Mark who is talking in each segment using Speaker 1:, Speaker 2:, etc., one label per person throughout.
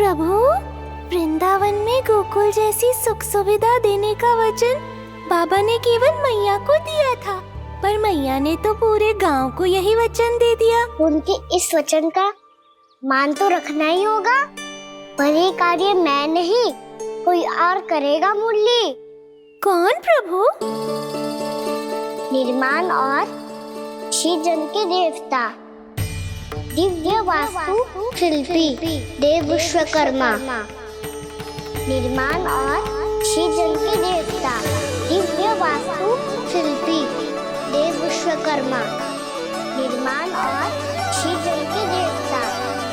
Speaker 1: प्रभु, वृंदावन में गोकुल जैसी सुख सुविधा देने का वचन बाबा ने केवल मैया को दिया था, पर मैया ने तो पूरे गांव को यही वचन दे दिया।
Speaker 2: उनके इस वचन का मान तो रखना ही होगा, पर ये कार्य मैं नहीं कोई और करेगा। मुरली।
Speaker 1: कौन प्रभु?
Speaker 2: निर्माण और सृजन के देवता, दिव्य वास्तु शिल्पी देव विश्वकर्मा। निर्माण और सृजन के देवता, दिव्य वास्तु शिल्पी देव विश्वकर्मा। निर्माण और सृजन के देवता,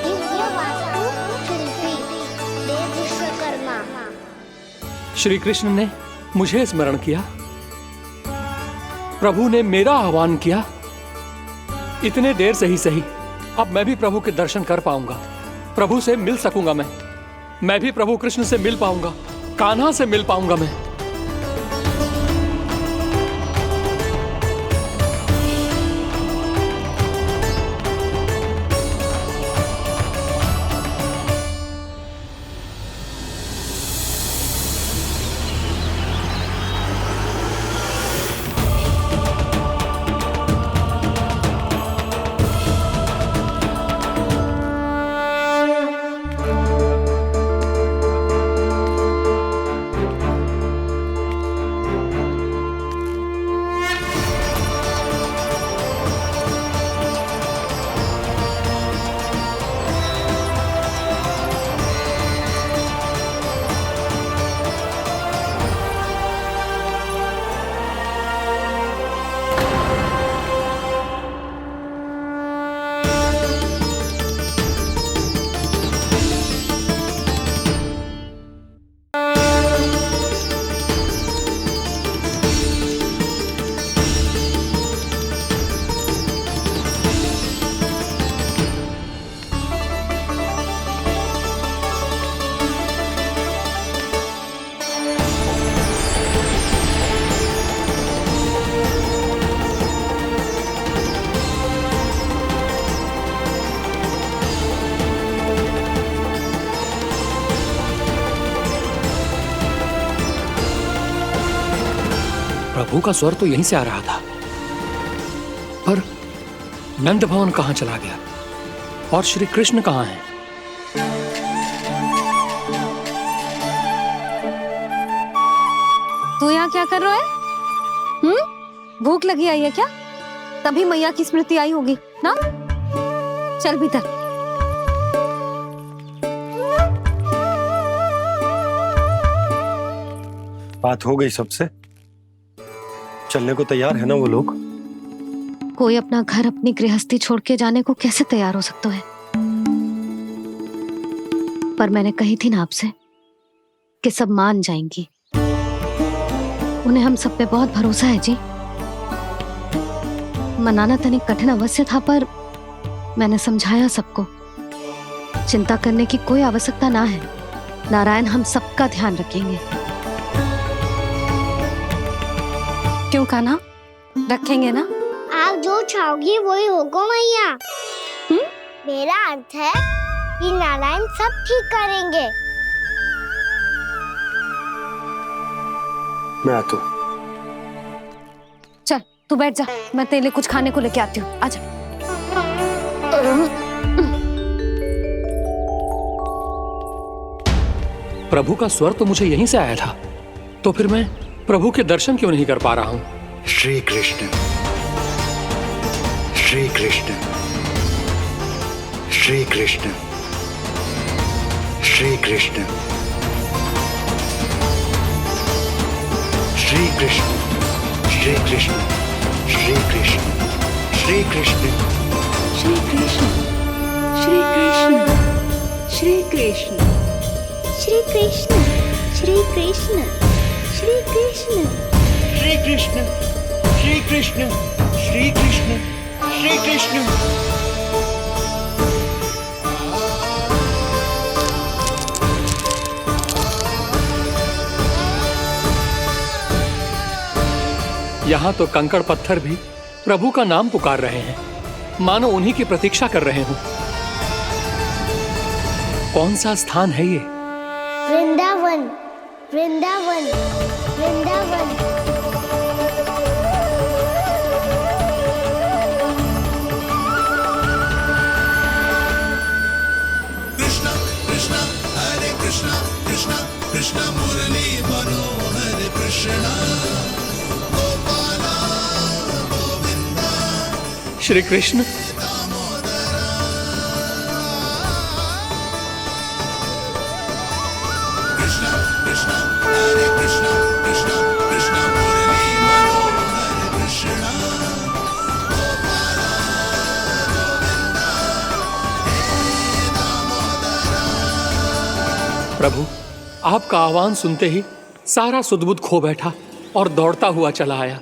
Speaker 2: दिव्य वास्तु शिल्पी देव विश्वकर्मा।
Speaker 3: श्री कृष्ण ने मुझे स्मरण किया, प्रभु ने मेरा आह्वान किया। इतने देर से ही सही, अब मैं भी प्रभु के दर्शन कर पाऊंगा, प्रभु से मिल सकूंगा। मैं भी प्रभु कृष्ण से मिल पाऊंगा, कान्हा से मिल पाऊंगा मैं। प्रभु का स्वर तो यहीं से आ रहा था, पर नंद भवन कहां चला गया और श्री कृष्ण कहां हैं?
Speaker 4: तू यहाँ क्या कर रहा है? भूख लगी आई है क्या? तभी मैया की स्मृति आई होगी ना? चल भीतर।
Speaker 5: बात हो गई सबसे? चलने को तैयार है ना वो लोग?
Speaker 4: कोई अपना घर अपनी गृहस्थी छोड़ के जाने को कैसे तैयार हो सकता है? पर मैंने कही थी ना आपसे कि सब मान जाएंगी। उन्हें हम सब पे बहुत भरोसा है जी। मनाना तनिक कठिन अवश्य था, पर मैंने समझाया सबको। चिंता करने की कोई आवश्यकता ना है, नारायण हम सबका ध्यान रखेंगे। क्यों कान्हा, रखेंगे ना?
Speaker 2: आप जो चाहोगी वही होगा मैया। मेरा अर्थ है कि नारायण सब ठीक करेंगे।
Speaker 5: मैं आता हूं।
Speaker 4: चल तू बैठ जा, मैं तेरे लिए कुछ खाने को लेके आती हूँ। आजा।
Speaker 3: प्रभु का स्वर तो मुझे यहीं से आया था, तो फिर मैं प्रभु के दर्शन क्यों नहीं कर पा रहा हूँ?
Speaker 6: श्री कृष्ण, श्री कृष्ण, श्री कृष्ण, श्री कृष्ण, श्री कृष्ण, श्री कृष्ण, श्री कृष्ण, श्री कृष्ण,
Speaker 7: श्री कृष्ण, श्री कृष्ण, श्री कृष्ण,
Speaker 2: श्री कृष्ण, श्री कृष्ण, श्री कृष्ण,
Speaker 6: श्री कृष्ण, श्री कृष्ण, श्री कृष्ण, श्री कृष्ण।
Speaker 3: यहाँ तो कंकड़ पत्थर भी प्रभु का नाम पुकार रहे हैं, मानो उन्हीं की प्रतीक्षा कर रहे हों। कौन सा स्थान है ये?
Speaker 2: वृंदावन, वृंदावन, वृंदावन।
Speaker 3: श्री कृष्ण, प्रभु, आपका आह्वान सुनते ही सारा सुध-बुध खो बैठा और दौड़ता हुआ चला आया।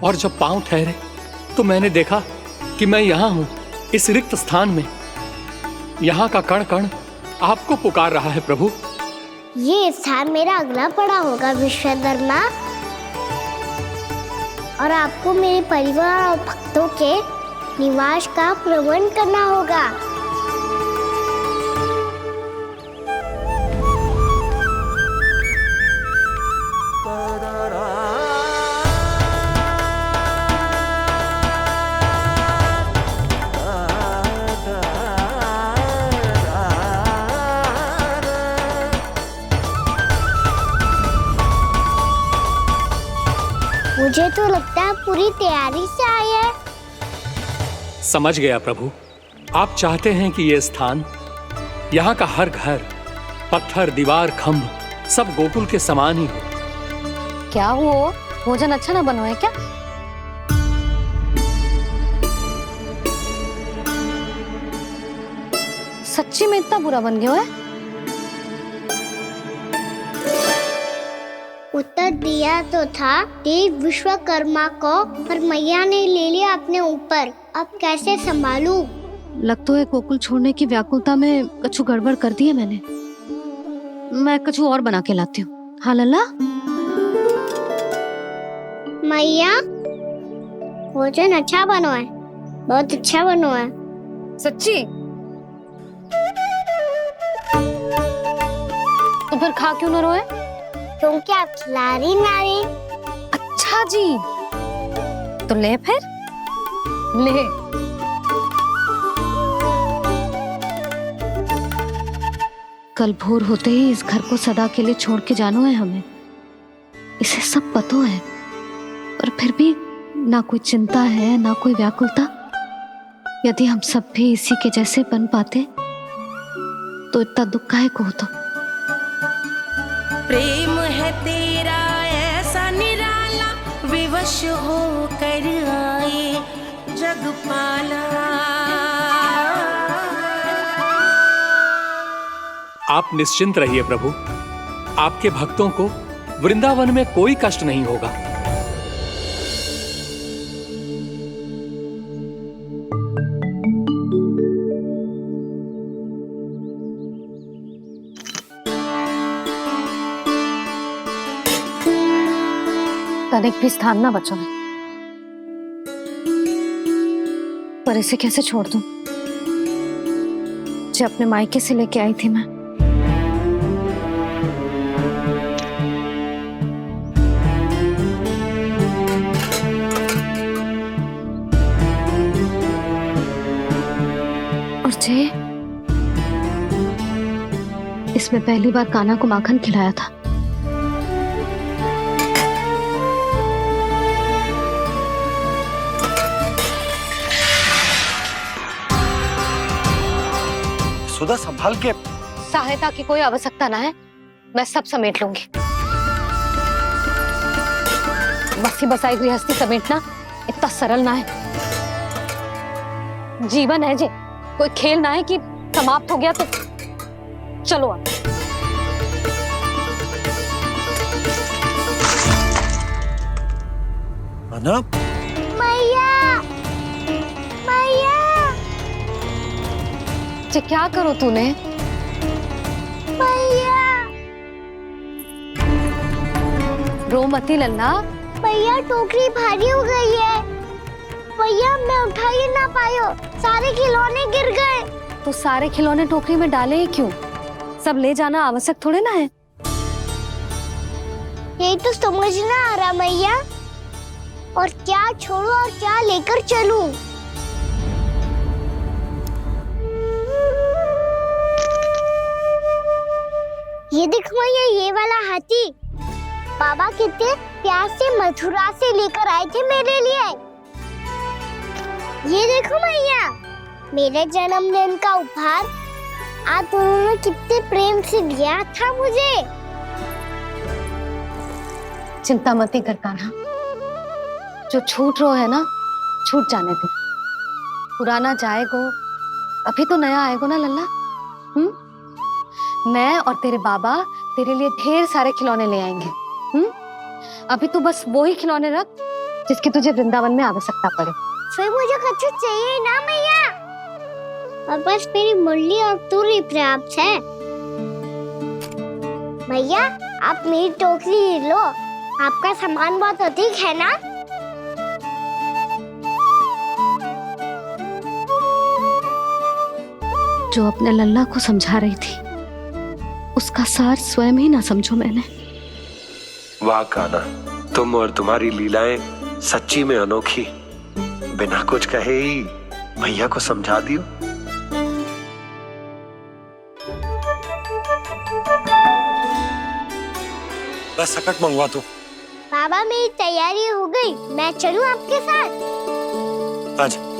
Speaker 3: और जब पांव ठहरे तो मैंने देखा कि मैं यहाँ हूँ, इस रिक्त स्थान में। यहाँ का कण कण आपको पुकार रहा है प्रभु।
Speaker 2: ये स्थान मेरा अगला पड़ा होगा विश्वकर्मा, और आपको मेरे परिवार और भक्तों के निवास का प्रबंध करना होगा। मुझे तो लगता है पूरी तैयारी से आए हैं।
Speaker 3: समझ गया प्रभु, आप चाहते हैं कि ये स्थान, यहाँ का हर घर, पत्थर, दीवार, खम्भ सब गोकुल के समान ही हो।
Speaker 4: क्या वो भोजन अच्छा ना बनो है क्या? सच्ची में इतना बुरा बन गया है?
Speaker 2: उत्तर दिया तो था देव विश्वकर्मा को, पर मैया ने ले लिया अपने ऊपर। अब कैसे संभालूं?
Speaker 4: लग तो है गोकुल छोड़ने की व्याकुलता में कछु गड़बड़ कर दी है मैंने। मैं कछु और बना के लाती हूँ। हाँ लल्ला?
Speaker 2: मैया, भोजन अच्छा बनो है, बहुत अच्छा बनो है।
Speaker 4: सच्ची? तो फिर खा क्यों न रोए?
Speaker 2: क्योंकि आप खिला रही नारी।
Speaker 4: अच्छा जी, तो ले फिर ले। कल भोर होते ही इस घर को सदा के लिए छोड़ के जाना है हमें। इसे सब पता है, पर फिर भी ना कोई चिंता है ना कोई व्याकुलता। यदि हम सब भी इसी के जैसे बन पाते तो इतना दुख काहे को होता।
Speaker 8: प्रेम है तेरा ऐसा निराला, विवश हो कर आए जगपाला।
Speaker 3: आप निश्चिंत रहिए प्रभु, आपके भक्तों को वृंदावन में कोई कष्ट नहीं होगा।
Speaker 4: तनिक भी स्थान ना बचो है, पर इसे कैसे छोड़ दूं जो अपने मायके से लेके आई थी मैं। और जे इसमें पहली बार कान्हा को माखन खिलाया था।
Speaker 5: सुधा संभाल के।
Speaker 4: सहायता की कोई आवश्यकता ना है, मैं सब समेट लूंगी। बसी बसाई गृहस्थी समेटना इतना सरल ना है। जीवन है जी, कोई खेल ना है कि समाप्त हो गया तो चलो अब।
Speaker 5: अना?
Speaker 2: मैया, मैया,
Speaker 4: जे क्या करो तूने?
Speaker 2: मैया,
Speaker 4: रो मती लल्ला।
Speaker 2: भैया टोकरी भारी हो गई है। भैया मैं उठा ही ना पायो, सारे खिलौने गिर गए।
Speaker 4: तो सारे खिलौने टोकरी में डाले ही क्यों? सब ले जाना आवश्यक थोड़े ना है।
Speaker 2: यही तो समझ ना आ रहा मैया, और क्या छोड़ू और क्या लेकर चलूं? ये देख मैया, ये वाला हाथी बाबा कितने प्यार से मथुरा से लेकर आए थे मेरे लिए। ये देखो मैया, मेरे जन्मदिन का उपहार आप दोनों ने कितने प्रेम से दिया था मुझे।
Speaker 4: चिंता मत कर कान्हा, जो छूट रो है ना छूट जाने दे। पुराना जाएगो, अभी तो नया आएगो ना लल्ला। मैं और तेरे बाबा तेरे लिए ढेर सारे खिलौने ले आएंगे। अभी तू बस वो ही खिलौने रख जिसकी तुझे वृंदावन में आवश्यकता पड़े।
Speaker 2: फिर मुझे कुछ चाहिए ना मैया, और बस मेरी मुरली और तूरी पर्याप्त है। भैया आप मेरी टोकरी लो, आपका सामान बहुत अधिक है ना।
Speaker 4: जो अपने लल्ला को समझा रही थी उसका सार स्वयं ही ना समझो मैंने।
Speaker 9: वाह कान्हा, तुम और तुम्हारी लीलाएं सच्ची में अनोखी। बिना कुछ कहे ही भैया को समझा दियो।
Speaker 5: बस सकट मंगवा तू।
Speaker 2: बाबा मेरी तैयारी हो गई, मैं चलूं आपके साथ?
Speaker 5: आजा।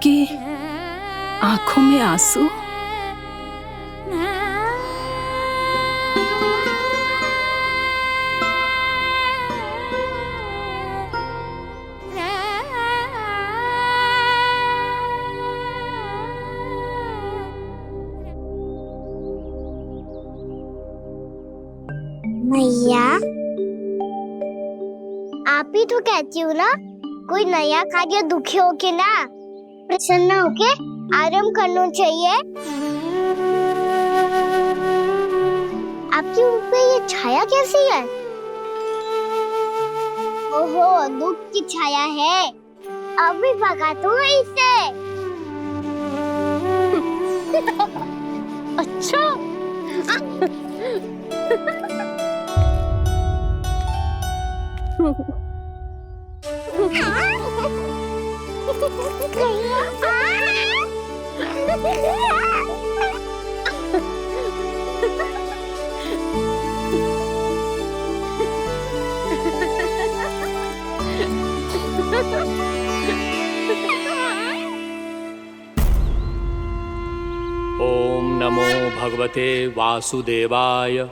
Speaker 7: आपकी आंखों में आंसू?
Speaker 2: मैया, आप ही तो कहती हो ना, कोई नया कार्य दुखी होके ना प्रसन्न होके आराम करना चाहिए। आपकी मुंह पे ये छाया कैसी है? ओहो, दुख की छाया है। अभी भगा दूं इसे।
Speaker 1: अच्छा।
Speaker 3: ओम नमो भगवते वासुदेवाय।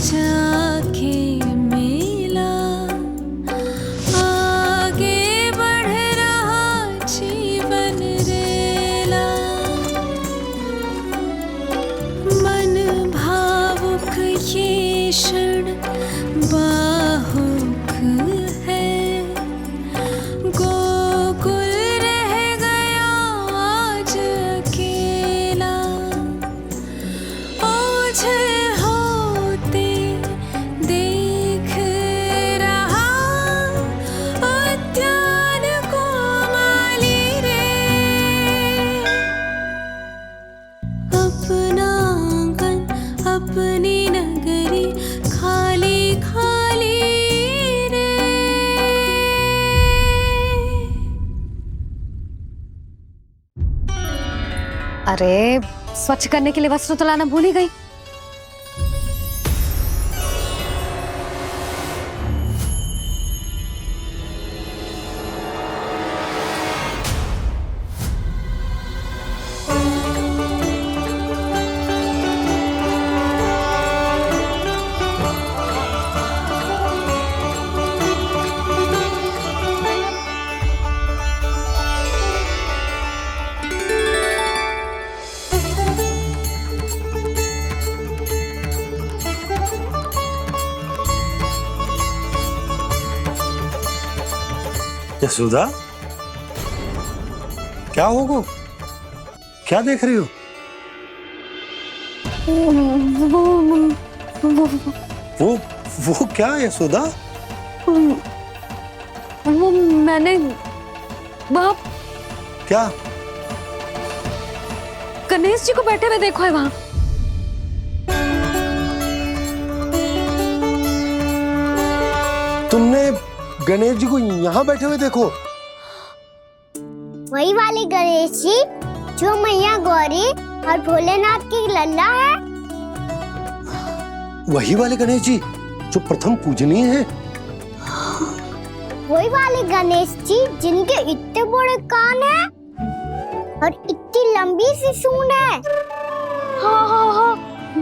Speaker 8: आज आके मिला, आगे बढ़ रहा जीवन रेला। मन भावुक ये क्षण बाहुक है, गोकुल रह गया आज अकेला। ओझल होते देख रहा उद्यान को माली रे। अपना आंगन अपनी नगरी खाली खाली रे।
Speaker 4: अरे स्वच्छ करने के लिए वस्त्र तो लाना भूल ही गई।
Speaker 5: यशोदा, क्या होगा? क्या देख रही हो? वो क्या यशोदा?
Speaker 4: वो मैंने बाप
Speaker 5: क्या?
Speaker 4: गणेश जी को बैठे हुए देखो है वहां।
Speaker 5: तुमने गणेश जी को यहाँ बैठे हुए देखो?
Speaker 2: वही वाले गणेश जी जो मैया गौरी और भोलेनाथ की लल्ला है।
Speaker 5: वही वाले गणेश जी जो प्रथम पूजनीय हैं।
Speaker 2: वही वाले गणेश जी जिनके इतने बड़े कान हैं और इतनी लंबी सी सूंड है।
Speaker 4: हाँ हाँ हाँ,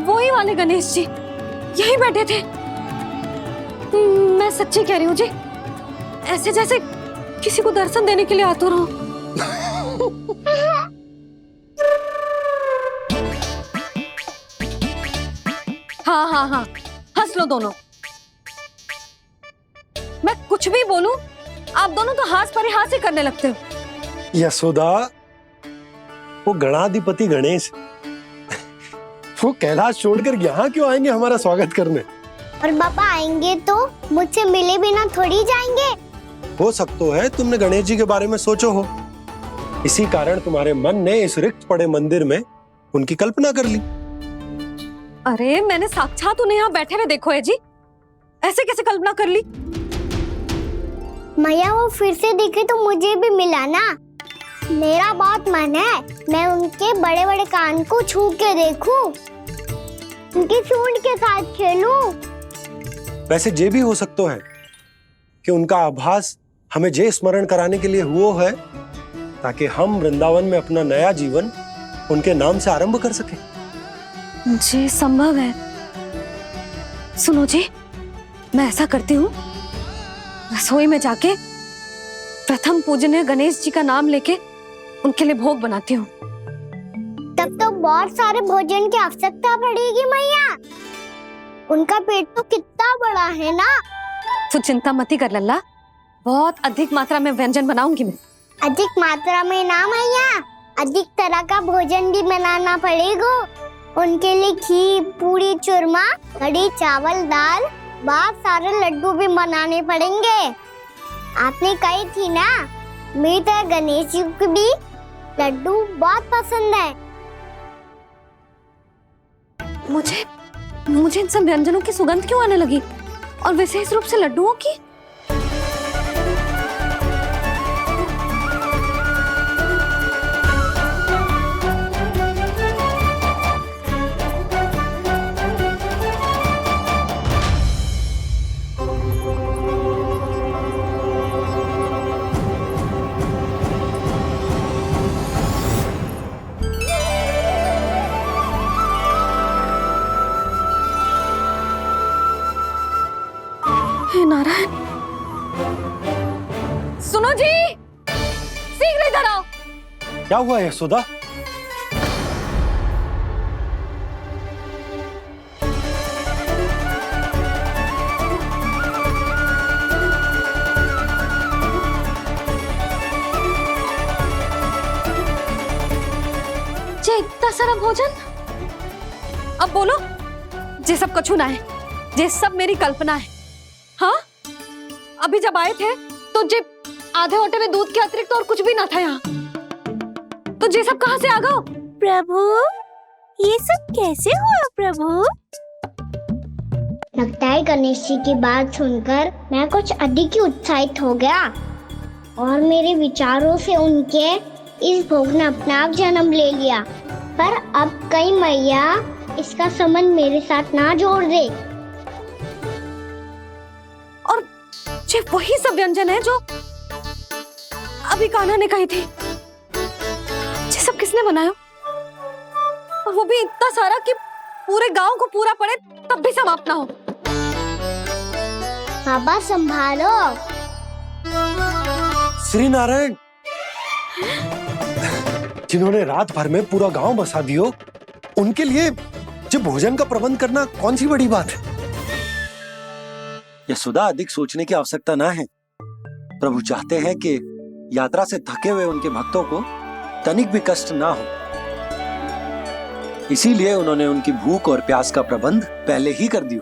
Speaker 4: वही वाले गणेश जी यही बैठे थे। मैं सच्ची कह रही हूँ जी, ऐसे जैसे किसी को दर्शन देने के लिए आतुर हो। हाँ हाँ हाँ, हंस लो दोनों। मैं कुछ भी बोलूं, आप दोनों तो हाथ पर हाथ ही करने लगते हो।
Speaker 5: यशोदा, वो गणाधिपति गणेश वो कैलाश छोड़कर यहाँ क्यों आएंगे हमारा स्वागत करने?
Speaker 2: और पापा आएंगे तो मुझसे मिले बिना थोड़ी जाएंगे।
Speaker 5: हो सकता है तुमने गणेश जी के बारे में सोचो हो, इसी कारण तुम्हारे मन ने इस रिक्त पड़े मंदिर में उनकी कल्पना कर ली।
Speaker 4: अरे मैंने साक्षात उन्हें यहाँ बैठे हुए देखो है जी, ऐसे कैसे कल्पना कर ली?
Speaker 2: मैया वो फिर से दिखे तो मुझे भी मिला ना। मेरा बहुत मन है मैं उनके बड़े बड़े कान को छू के देखूं, उनकी सूंड के साथ खेलूं।
Speaker 5: वैसे ये भी हो सकता है कि उनका आभास हमें जे स्मरण कराने के लिए हुआ है ताकि हम वृंदावन में अपना नया जीवन उनके नाम से आरंभ कर सके।
Speaker 4: जी संभव है। सुनो जी, मैं ऐसा करती हूँ, रसोई में जाके प्रथम पूजनीय गणेश जी का नाम लेके उनके लिए भोग बनाती हूँ।
Speaker 2: तब तो बहुत सारे भोजन की आवश्यकता पड़ेगी मैया। उनका पेट तो कितना बड़ा है ना।
Speaker 4: तू चिंता मत कर लल्ला, बहुत अधिक मात्रा में व्यंजन बनाऊंगी मैं।
Speaker 2: अधिक मात्रा में ना मैया, अधिक तरह का भोजन भी बनाना पड़ेगा। उनके लिए खीर, पूरी, चूरमा, कढ़ी, चावल, दाल, बहुत सारे लड्डू भी बनाने पड़ेंगे। आपने कही थी ना, मेरी तरह गणेश जी को भी लड्डू बहुत पसंद है।
Speaker 4: मुझे इन सब व्यंजनों की सुगंध क्यों आने लगी, और विशेष रूप से लड्डुओं की? नारायण, सुनो जी, शीघ्र इधर आओ।
Speaker 5: क्या हुआ यशोदा?
Speaker 4: जे इतना सारा भोजन, अब बोलो, जे सब कछु ना है, जे सब मेरी कल्पना है। हाँ, अभी जब आए थे तो जे आधे ओटे में दूध के अतिरिक्त और कुछ भी ना था यहाँ, तो जे सब कहाँ से आ गए?
Speaker 1: प्रभु, ये सब कैसे हुआ प्रभु?
Speaker 2: लगता है गणेश जी की बात सुनकर मैं कुछ अधिक ही उत्साहित हो गया और मेरे विचारों से उनके इस भोग ने अपना आप जन्म ले लिया। पर अब कहीं मैया इसका संबंध मेरे साथ ना जोड़ दे।
Speaker 4: और जे वही सब व्यंजन है जो अभी कान्हा ने कही थी, ये सब किसने बनाया? और वो भी इतना सारा कि पूरे गांव को पूरा पड़े तब भी समाप्त ना हो।
Speaker 2: बाबा संभालो।
Speaker 5: श्री नारायण, जिन्होंने रात भर में पूरा गांव बसा दियो, उनके लिए जो भोजन का प्रबंध करना कौन सी बड़ी बात है? यशोदा, अधिक सोचने की आवश्यकता ना है। प्रभु चाहते हैं कि यात्रा से थके हुए उनके भक्तों को तनिक भी कष्ट ना हो, इसीलिए उन्होंने उनकी भूख और प्यास का प्रबंध पहले ही कर दिया।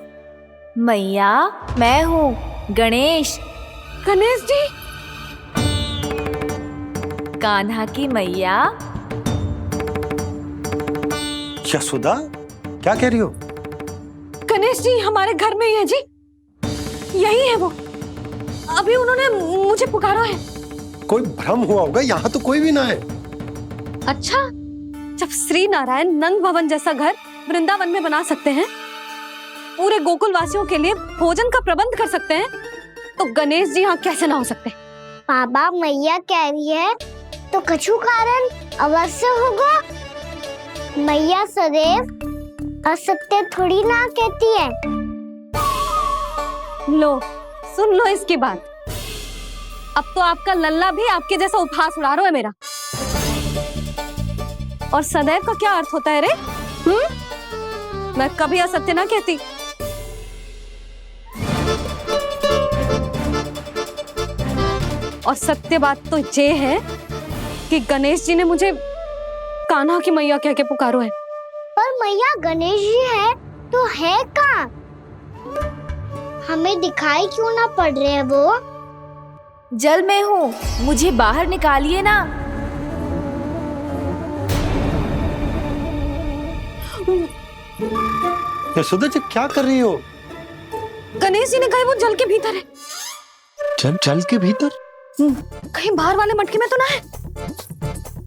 Speaker 10: मैया, मैं हूँ गणेश।
Speaker 4: गणेश जी,
Speaker 10: कान्हा की मैया।
Speaker 5: यशोदा, क्या कह रही हो?
Speaker 4: गणेश जी हमारे घर में ही है जी, यही है वो। अभी उन्होंने मुझे पुकारा है।
Speaker 5: कोई भ्रम हुआ होगा, यहाँ तो कोई भी ना है।
Speaker 4: अच्छा, जब श्री नारायण नंद भवन जैसा घर वृंदावन में बना सकते हैं, पूरे गोकुल वासियों के लिए भोजन का प्रबंध कर सकते हैं, तो गणेश जी यहाँ कैसे ना हो सकते?
Speaker 2: बाबा, मैया कह रही है तो कछु कारण अवश्य होगा। मैया सदैव असत्य थोड़ी ना कहती है।
Speaker 4: लो, सुन लो इसकी बात। अब तो आपका लल्ला भी आपके जैसा उपहास उड़ा रहा है मेरा। और सदैव का क्या अर्थ होता है रे? मैं कभी असत्य ना कहती। और सत्य बात तो ये है कि गणेश जी ने मुझे कान्हा की मैया कह के पुकारो है।
Speaker 2: पर मैया गणेश जी है तो है कहाँ? हमें दिखाई क्यों ना पड़ रहे हैं वो?
Speaker 10: जल में हूँ, मुझे बाहर निकालिए ना।
Speaker 5: यशोदा जी, क्या कर रही हो?
Speaker 4: गणेश जी ने कहा वो जल के भीतर है।
Speaker 5: जल के भीतर?
Speaker 4: कहीं बाहर वाले मटके में तो ना है?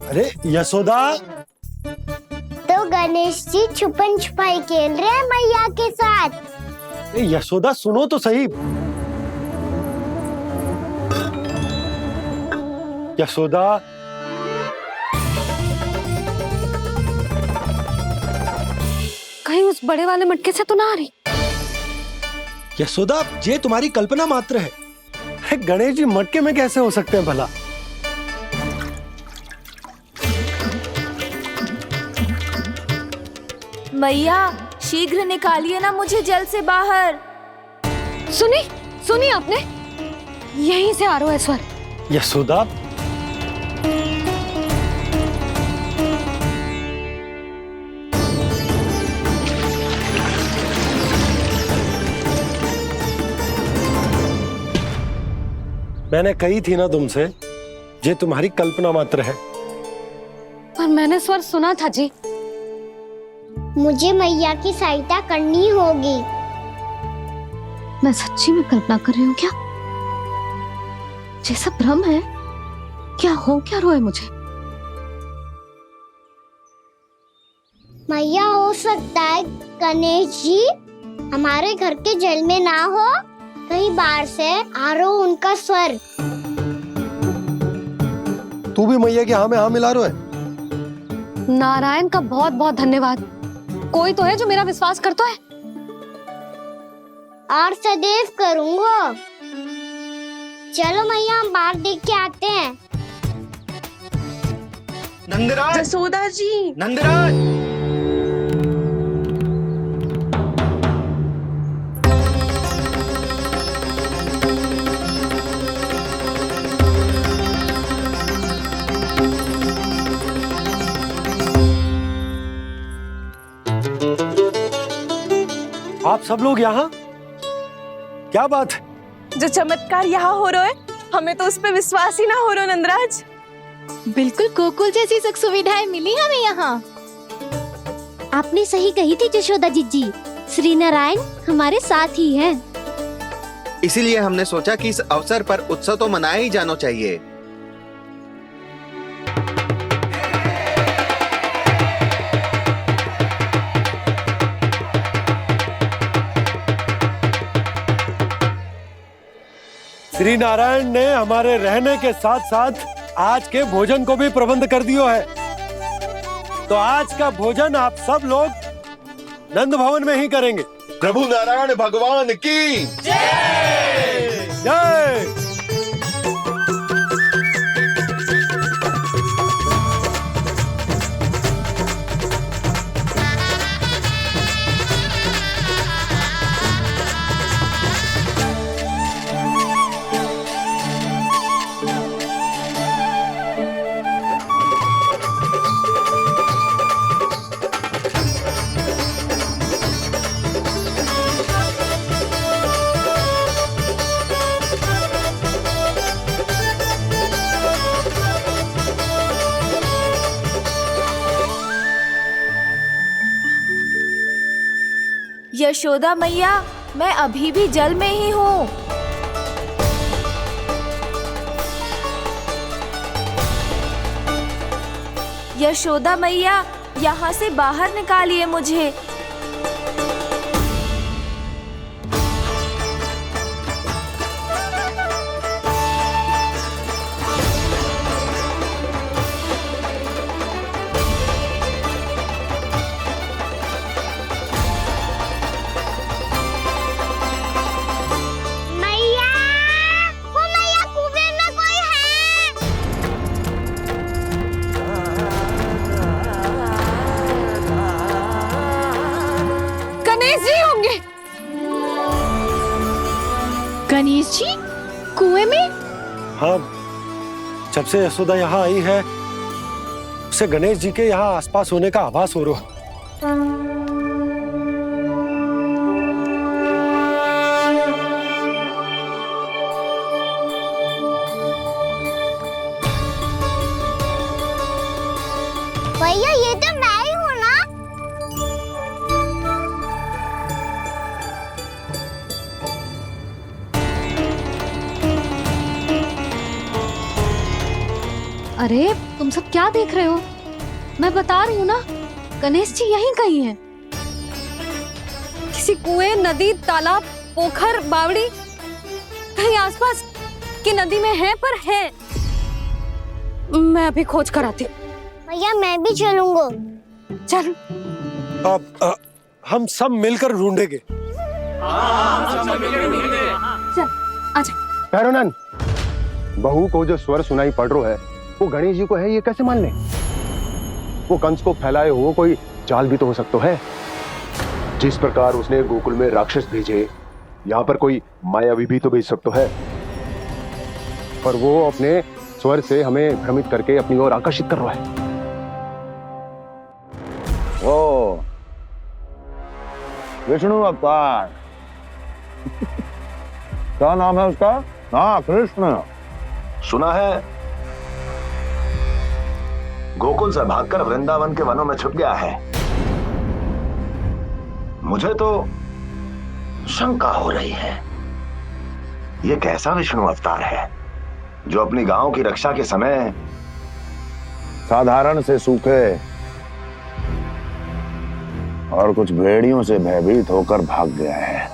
Speaker 5: अरे यशोदा!
Speaker 2: तो गणेश जी छुपन छुपाई खेल रहे हैं मैया के साथ।
Speaker 5: यशोदा, सुनो तो सही। यशोदा,
Speaker 4: कहीं उस बड़े वाले मटके से तो ना आ रही?
Speaker 5: यशोदा, ये तुम्हारी कल्पना मात्र है। गणेश जी मटके में कैसे हो सकते हैं भला?
Speaker 10: मैया, शीघ्र निकालिए ना मुझे जल से बाहर।
Speaker 4: सुनी आपने? यहीं से आ रहा है स्वर।
Speaker 5: यशोदा, मैंने कही थी ना तुमसे, ये तुम्हारी कल्पना मात्र है।
Speaker 4: पर मैंने स्वर सुना था जी।
Speaker 2: मुझे मैया की सहायता करनी होगी।
Speaker 4: मैं सच्ची में कल्पना कर रही हूँ क्या? ये सब भ्रम है क्या? हो क्या रहा है मुझे?
Speaker 2: मैया, हो सकता है गणेश जी हमारे घर के जल में ना हो, कहीं बाहर से आ रहा हो उनका स्वर।
Speaker 5: तू भी मैया के हाँ में हाँ मिला रहा है।
Speaker 4: नारायण का बहुत बहुत धन्यवाद। कोई तो है जो मेरा विश्वास करता है।
Speaker 2: और सदैव करूंगा। चलो मैया हम बाहर देख के आते हैं।
Speaker 6: नंदराज,
Speaker 7: जसोदा जी,
Speaker 6: नंदराज।
Speaker 5: आप सब लोग यहाँ? क्या बात है?
Speaker 7: जो चमत्कार यहाँ हो रहा है, हमें तो उस पे विश्वास ही ना हो रहा नंदराज।
Speaker 1: बिल्कुल गोकुल जैसी सुख सुविधाएं मिली हमें यहाँ। आपने सही कही थी जशोदा जीजी, श्री नारायण हमारे साथ ही हैं।
Speaker 11: इसीलिए हमने सोचा कि इस अवसर पर उत्सव तो मनाया ही जाना चाहिए।
Speaker 5: श्री नारायण ने हमारे रहने के साथ साथ आज के भोजन को भी प्रबंध कर दियो है। तो आज का भोजन आप सब लोग नंद भवन में ही करेंगे।
Speaker 11: प्रभु नारायण भगवान की
Speaker 5: जय जय।
Speaker 10: यशोदा मैया, मैं अभी भी जल में ही हूँ। यशोदा मैया, यहाँ से बाहर निकालिए मुझे।
Speaker 1: गणेश जी कुएं में?
Speaker 5: हाँ, जब से यशोदा यहाँ आई है उसे गणेश जी के यहाँ आसपास होने का आभास हो रहा।
Speaker 2: भैया ये तो मैं ही हूँ ना?
Speaker 4: अरे तुम सब क्या देख रहे हो? मैं बता रही हूँ ना, गणेश जी यहीं कहीं हैं।
Speaker 7: किसी कुएं, नदी, तालाब, पोखर, बावड़ी कहीं आसपास की नदी में है, पर है। मैं अभी खोज कर आती हूँ।
Speaker 2: भैया मैं भी चलूंगा।
Speaker 7: चल।
Speaker 5: अब हम सब मिलकर ढूंढेंगे।
Speaker 7: चल आजा।
Speaker 12: पैरोनन, बहू को जो स्वर सुनाई पड़ रहा है वो गणेश जी को है, ये कैसे मान ले? वो कंस को फैलाए हुए कोई चाल भी तो हो सकता है। जिस प्रकार उसने गोकुल में राक्षस भेजे, यहाँ पर कोई मायावी भी तो भेज सकता है। पर वो अपने स्वर से हमें भ्रमित करके अपनी ओर आकर्षित कर रहा है। ओ विष्णु अवतार। क्या नाम है उसका? हाँ, कृष्ण।
Speaker 13: सुना है गोकुल से भागकर वृंदावन के वनों में छुप गया है। मुझे तो शंका हो रही है, ये कैसा विष्णु अवतार है जो अपनी गांव की रक्षा के समय
Speaker 12: साधारण से सूखे और कुछ भेड़ियों से भयभीत होकर भाग गया है।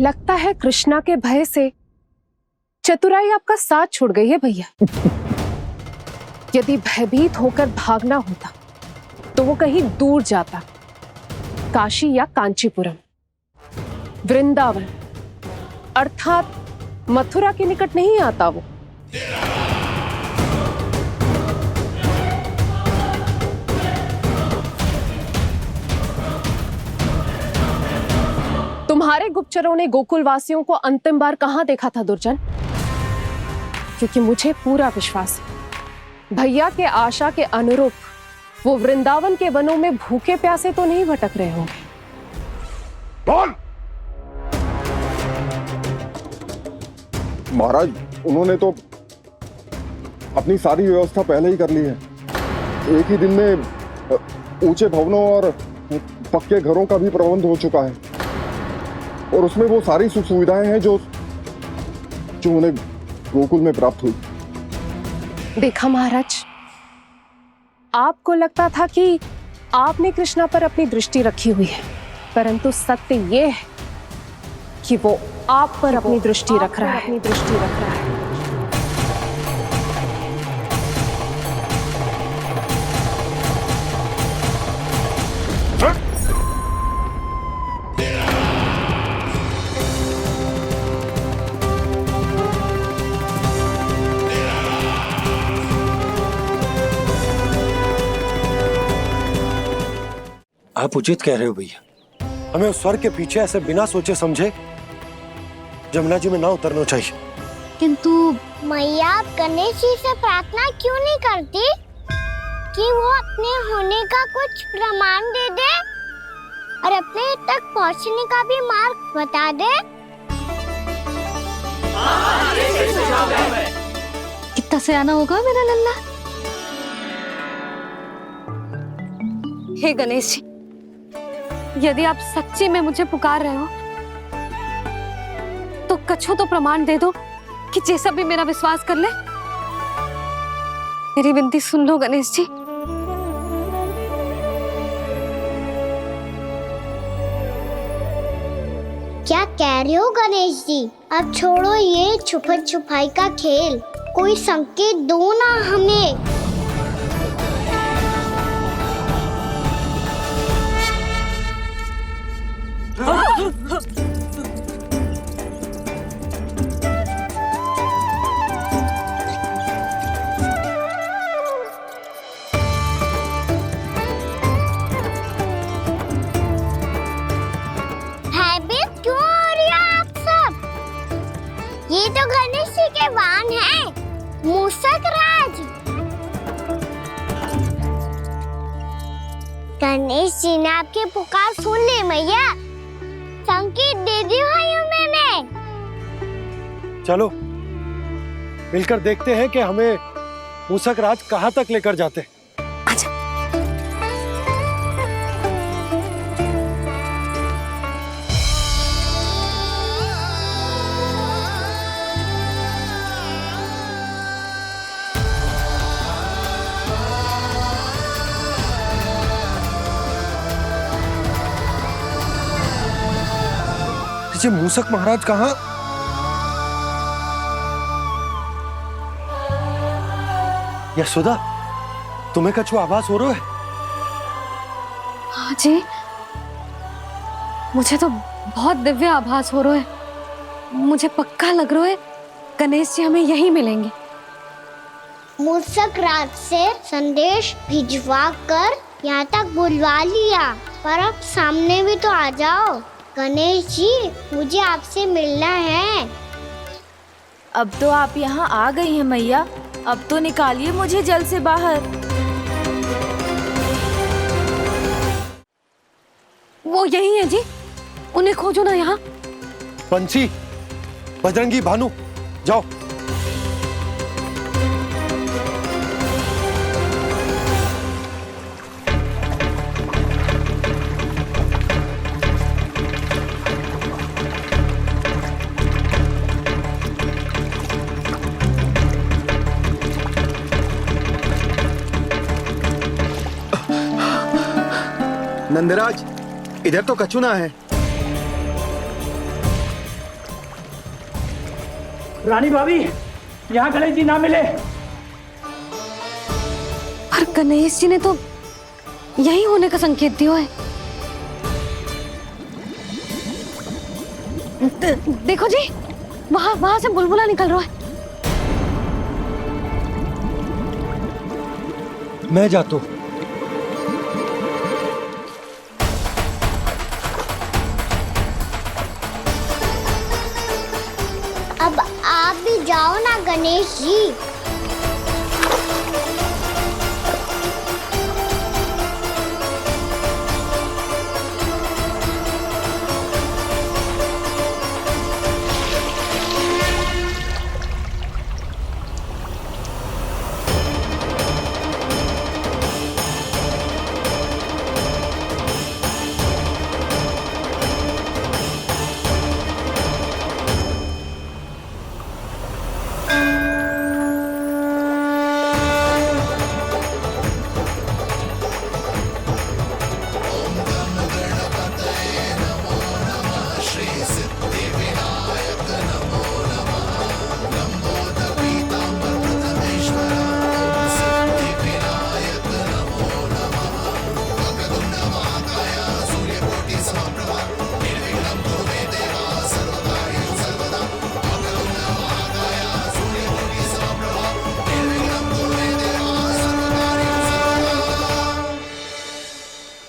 Speaker 7: लगता है कृष्णा के भय से चतुराई आपका साथ छोड़ गई है भैया। यदि भयभीत होकर भागना होता तो वो कहीं दूर जाता, काशी या कांचीपुरम।
Speaker 14: वृंदावन अर्थात मथुरा के निकट नहीं आता वो। तुम्हारे गुप्तचरों ने गोकुल वासियों को अंतिम बार कहां देखा था दुर्जन? क्योंकि मुझे पूरा विश्वास है भैया के आशा के अनुरूप वो वृंदावन के वनों में भूखे प्यासे तो नहीं भटक रहे होंगे।
Speaker 12: बोल! महाराज, उन्होंने तो अपनी सारी व्यवस्था पहले ही कर ली है। एक ही दिन में ऊंचे भवनों और पक्के घरों का भी प्रबंध हो चुका है और उसमें वो सारी सुख सुविधाएं हैं जो उन्हें गोकुल में प्राप्त हुई।
Speaker 14: देखा महाराज, आपको लगता था कि आपने कृष्णा पर अपनी दृष्टि रखी हुई है, परंतु सत्य ये है कि वो आप पर अपनी दृष्टि रख रहा है।
Speaker 5: आप उचित कह रहे हो भैया, हमें उस स्वर के पीछे ऐसे बिना सोचे समझे जमुना जी में ना उतरना चाहिए।
Speaker 4: किंतु
Speaker 2: मैया, आप गणेश जी से प्रार्थना क्यों नहीं करती कि वो अपने होने का कुछ प्रमाण दे दे और अपने तक पहुंचने का भी मार्ग बता दे?
Speaker 4: कितना सयाना होगा मेरा लल्ला।
Speaker 7: हे गणेश जी, यदि आप सच्ची में मुझे पुकार रहे हो तो कछु तो प्रमाण दे दो कि जैसा भी मेरा विश्वास कर ले। मेरी विनती सुन लो गणेश जी।
Speaker 2: क्या कह रहे हो गणेश जी? अब छोड़ो ये छुपन छुपाई का खेल, कोई संकेत दो ना हमें। भयभीत क्यों हो रही हो आप सब? ये तो गणेश जी के वाहन हैं, मूषक राज। गणेश जी ने आपकी पुकार सुन ली मैया, संकेत दे दी भाइयों मैंने।
Speaker 5: चलो मिलकर देखते हैं कि हमें मूषक राज कहाँ तक लेकर जाते हैं। ये मूषक महाराज कहाँ? यशोदा, तुम्हें कछु आभास हो रहा है?
Speaker 7: हाँ जी, मुझे तो बहुत दिव्य आभास हो रहा है। मुझे पक्का लग रहा है गणेश जी हमें यहीं मिलेंगे।
Speaker 2: मूषक राज से संदेश भिजवा कर यहाँ तक बुलवा लिया, पर अब सामने भी तो आ जाओ। गणेश जी, मुझे आपसे मिलना है।
Speaker 10: अब तो आप यहाँ आ गई हैं मैया, अब तो निकालिए मुझे जल से बाहर।
Speaker 7: वो यही है जी, उन्हें खोजो ना यहाँ।
Speaker 5: पंछी, बजरंगी, भानु, जाओ।
Speaker 11: नंदराज, इधर तो कछुना है।
Speaker 15: रानी भाभी, यहाँ गणेश जी ना मिले।
Speaker 7: पर गणेश जी ने तो यही होने का संकेत दिया है।
Speaker 4: देखो जी, वहाँ वहाँ से बुलबुला निकल रहा है।
Speaker 5: मैं जाता हूँ।
Speaker 2: अब आप भी जाओ ना गणेश जी।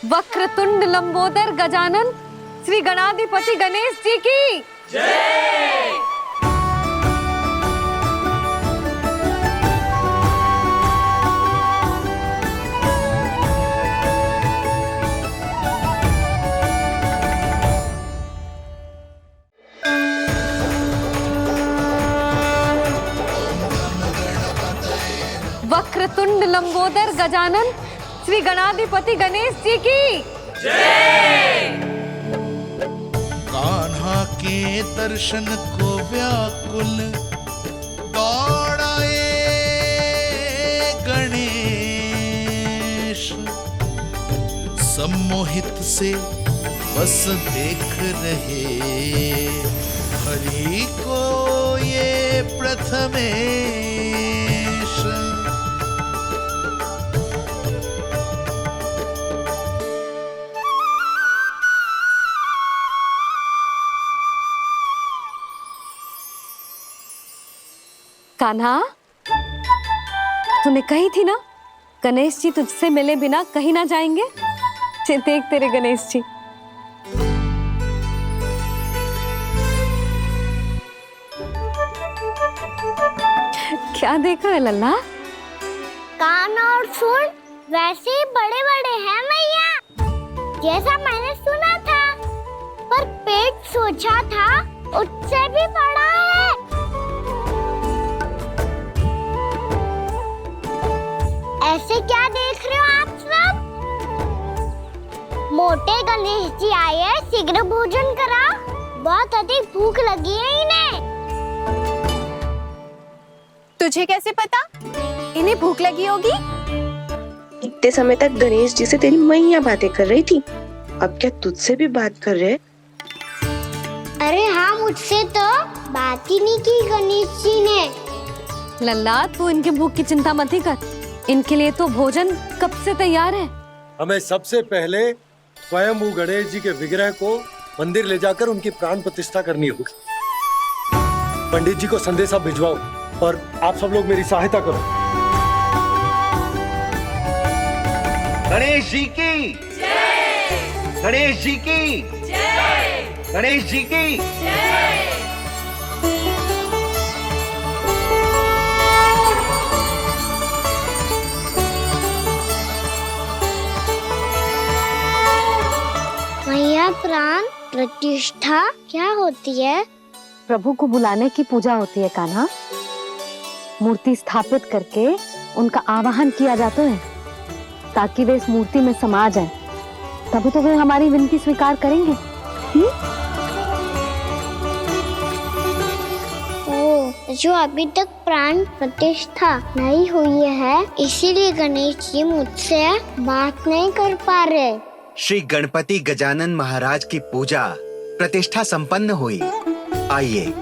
Speaker 7: वक्रतुंड लंबोदर गजानन श्री गणाधिपति गणेश जी की जय। वक्रतुंड लंबोदर गजानन श्री गणाधिपति गणेश जी की जय।
Speaker 16: कान्हा के दर्शन को व्याकुल दौड़ाए गणेश, सम्मोहित से बस देख रहे हरि को ये प्रथमेश।
Speaker 7: कान्हा, तूने कही थी ना गणेश जी तुझसे मिले बिना कहीं ना जाएंगे। देख तेरे गणेश जी। क्या देख रहा है लल्ला?
Speaker 2: कान और सुन वैसे ही बड़े बड़े हैं मैया, जैसा मैंने सुना था, पर पेट सोचा था उससे भी बड़ा है। ऐसे क्या देख रहे हो आप सब? मोटे गणेश जी आए हैं, शीघ्र भोजन करा, बहुत अधिक भूख लगी है इन्हें।
Speaker 14: तुझे कैसे पता इन्हें भूख लगी होगी?
Speaker 17: इतने समय तक गणेश जी से तेरी मैया बातें कर रही थी, अब क्या तुझसे भी बात कर रहे?
Speaker 2: अरे हाँ, मुझसे तो बात ही नहीं की गणेश जी ने।
Speaker 7: लल्ला, तू इनके भूख की चिंता मत ही कर, इनके लिए तो भोजन कब से तैयार है।
Speaker 5: हमें सबसे पहले स्वयं गणेश जी के विग्रह को मंदिर ले जाकर उनकी प्राण प्रतिष्ठा करनी होगी। पंडित जी को संदेशा भिजवाओ और आप सब लोग मेरी सहायता करो।
Speaker 11: गणेश जी की जय। गणेश जी की जय। गणेश जी की जय।
Speaker 2: मैया, प्राण प्रतिष्ठा क्या होती है?
Speaker 4: प्रभु को बुलाने की पूजा होती है कान्हा। मूर्ति स्थापित करके उनका आवाहन किया जाता है ताकि वे इस मूर्ति में समा जाएं। तभी तो वे हमारी विनती स्वीकार करेंगे।
Speaker 2: ओ, जो अभी तक प्राण प्रतिष्ठा नहीं हुई है, इसीलिए गणेश जी मुझसे बात नहीं कर पा रहे।
Speaker 11: श्री गणपति गजानन महाराज की पूजा प्रतिष्ठा संपन्न हुई। आइए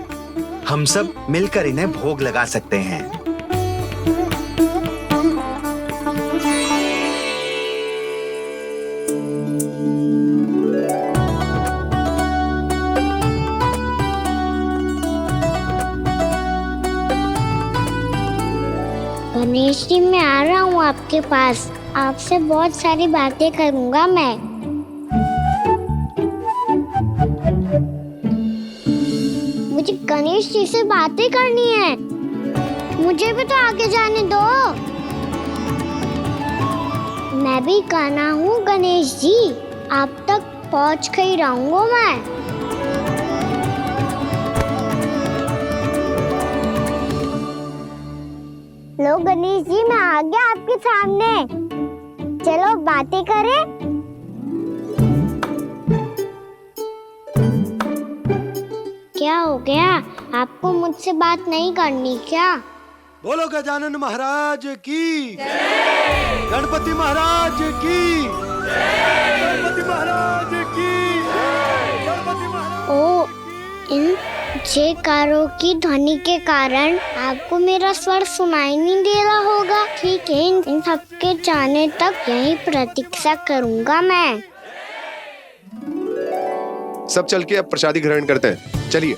Speaker 11: हम सब मिलकर इन्हें भोग लगा सकते हैं।
Speaker 2: हूँ आपके पास। आपसे बहुत सारी बातें करूँगा मैं। मुझे गणेश जी से बातें करनी है। मुझे भी तो आगे जाने दो। मैं भी कान्हा हूँ गणेश जी, आप तक पहुँच कर ही रहूंगा मैं। लो गणेश जी, मैं आ गया आपके सामने। चलो बातें करें। क्या हो गया? आपको मुझसे बात नहीं करनी क्या?
Speaker 5: बोलो गजानन महाराज की, गणपति महाराज की, गणपति महाराज की, गणपति महाराज।
Speaker 2: ओ, इन जयकारों की ध्वनि के कारण आपको मेरा स्वर सुनाई नहीं दे रहा होगा। ठीक है, इन सबके जाने तक यही प्रतीक्षा करूंगा मैं।
Speaker 12: सब चल के अब प्रसादी ग्रहण करते हैं, चलिए।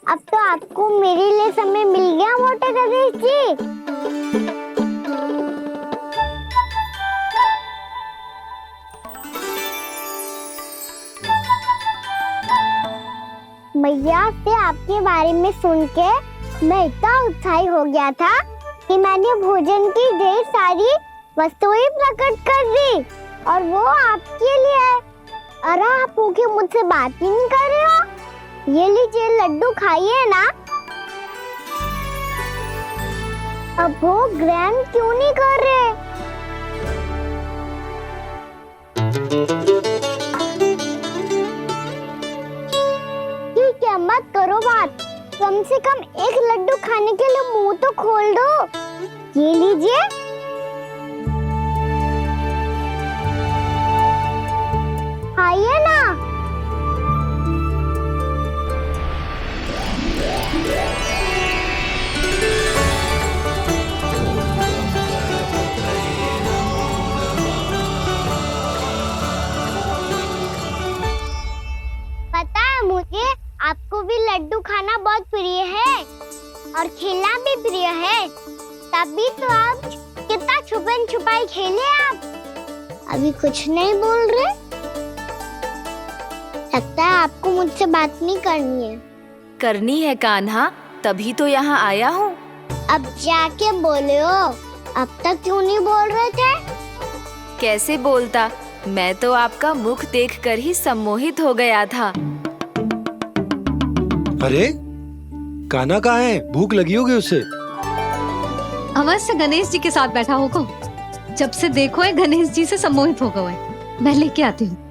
Speaker 2: अब तो आपको मेरे लिए समय मिल गया मोटे गणेश जी। मैया से आपके बारे में सुन के मैं इतना उत्साही हो गया था कि मैंने भोजन की ढेर सारी वस्तुएं प्रकट कर दी, और वो आपके लिए। अरे आप भूखे मुझसे बात ही नहीं कर रहे हो। ये लीजिए लड्डू, खाइए ना। अब भोग ग्रहण क्यों नहीं कर रहे? ठीक है, मत करो बात। कम से कम एक लड्डू खाने के लिए मुंह तो खोल दो। ये लीजिए। खाइए ना। पता है मुझे, आपको भी लड्डू खाना बहुत प्रिय है और खेलना भी प्रिय है। तभी तो आप कितना छुपन छुपाई खेले। आप अभी कुछ नहीं बोल रहे। लगता है आपको मुझसे बात नहीं करनी है।
Speaker 10: करनी है कान्हा, तभी तो यहाँ आया हूँ।
Speaker 2: अब जाके बोलो। अब तक क्यों नहीं बोल रहे थे?
Speaker 10: कैसे बोलता, मैं तो आपका मुख देखकर ही सम्मोहित हो गया था।
Speaker 5: अरे कान्हा कहाँ है? भूख लगी होगी उसे।
Speaker 4: अवश्य गणेश जी के साथ बैठा होगा। जब से देखो है गणेश जी से सम्मोहित हो गए। मैं लेके आती हूँ।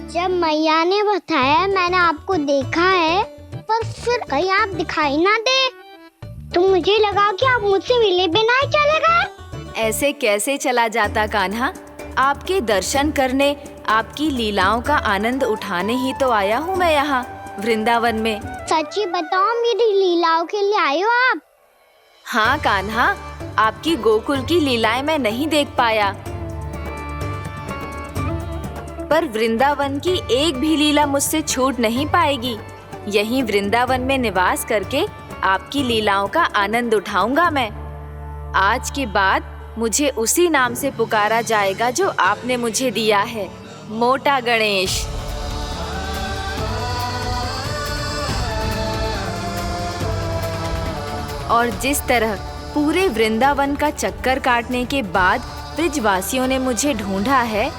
Speaker 2: जब मैया ने बताया मैंने आपको देखा है, पर फिर कहीं आप दिखाई ना दे, तो मुझे लगा कि आप मुझसे मिले बिना ही चले गए।
Speaker 10: ऐसे कैसे चला जाता कान्हा? आपके दर्शन करने, आपकी लीलाओं का आनंद उठाने ही तो आया हूँ मैं यहाँ वृंदावन में।
Speaker 2: सच्ची बताओ, मेरी लीलाओं के लिए आए हो आप?
Speaker 10: हाँ कान्हा, आपकी गोकुल की लीलाएं मैं नहीं देख पाया, पर वृंदावन की एक भी लीला मुझसे छूट नहीं पाएगी। यहीं वृंदावन में निवास करके आपकी लीलाओं का आनंद उठाऊंगा मैं। आज के बाद मुझे उसी नाम से पुकारा जाएगा जो आपने मुझे दिया है, मोटा गणेश। और जिस तरह पूरे वृंदावन का चक्कर काटने के बाद ब्रिजवासियों ने मुझे ढूंढा है,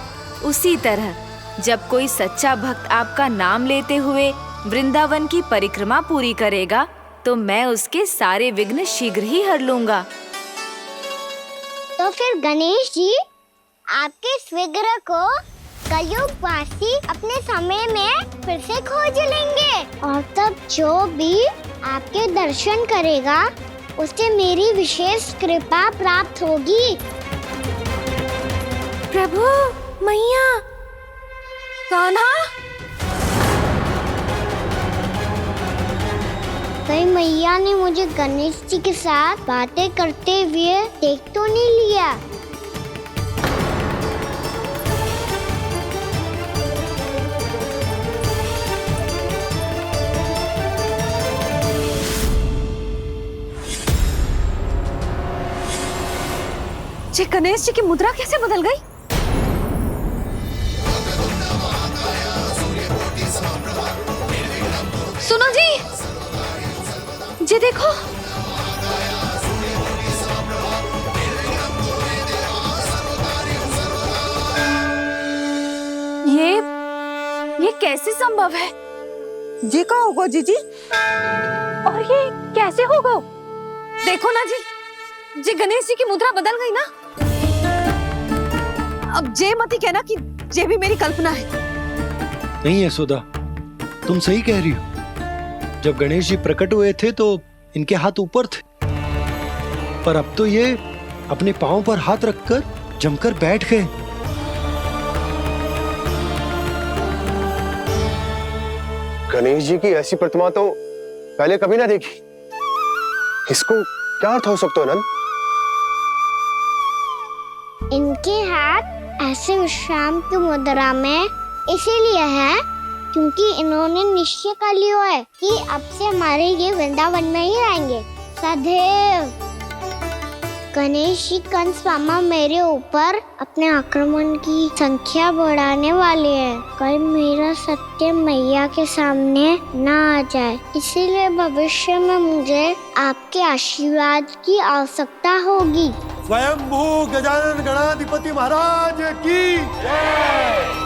Speaker 10: उसी तरह जब कोई सच्चा भक्त आपका नाम लेते हुए वृंदावन की परिक्रमा पूरी करेगा, तो मैं उसके सारे विघ्न शीघ्र ही हर लूंगा।
Speaker 2: तो फिर गणेश जी, आपके इस विग्रह को कलयुगवासी अपने समय में फिर से खोज लेंगे, और तब जो भी आपके दर्शन करेगा उसे मेरी विशेष कृपा प्राप्त होगी।
Speaker 1: प्रभु, मैया,
Speaker 7: कान्हा,
Speaker 2: कहीं मैया ने मुझे गणेश जी के साथ बातें करते हुए देख तो नहीं लिया?
Speaker 7: जी गणेश जी की मुद्रा कैसे बदल गई? सुनो जी, जी देखो।
Speaker 10: ये कैसे संभव है?
Speaker 18: जी का होगा जीजी?
Speaker 7: और ये कैसे होगा? देखो ना जी गणेश जी की मुद्रा बदल गई ना। अब जे मती कहना कि ये भी मेरी कल्पना है।
Speaker 5: नहीं यशोदा, तुम सही कह रही हो। जब गणेश जी प्रकट हुए थे तो इनके हाथ ऊपर थे, पर अब तो ये अपने पांव पर हाथ रखकर जमकर बैठ गए।
Speaker 12: गणेश जी की ऐसी प्रतिमा तो पहले कभी ना देखी। इसको क्या अर्थ हो सकता है नंद?
Speaker 2: इनके हाथ ऐसे विश्राम की मुद्रा में इसीलिए है क्योंकि इन्होंने निश्चय कर लिया है कि अब से हमारे ये वृंदावन में ही रहेंगे सदैव। गणेश जी कंस मामा मेरे ऊपर अपने आक्रमण की संख्या बढ़ाने वाले हैं। कल मेरा सत्य मैया के सामने ना आ जाए, इसीलिए भविष्य में मुझे आपके आशीर्वाद की आवश्यकता होगी।
Speaker 5: स्वयंभू गजानन गणाधिपति महाराज की जय।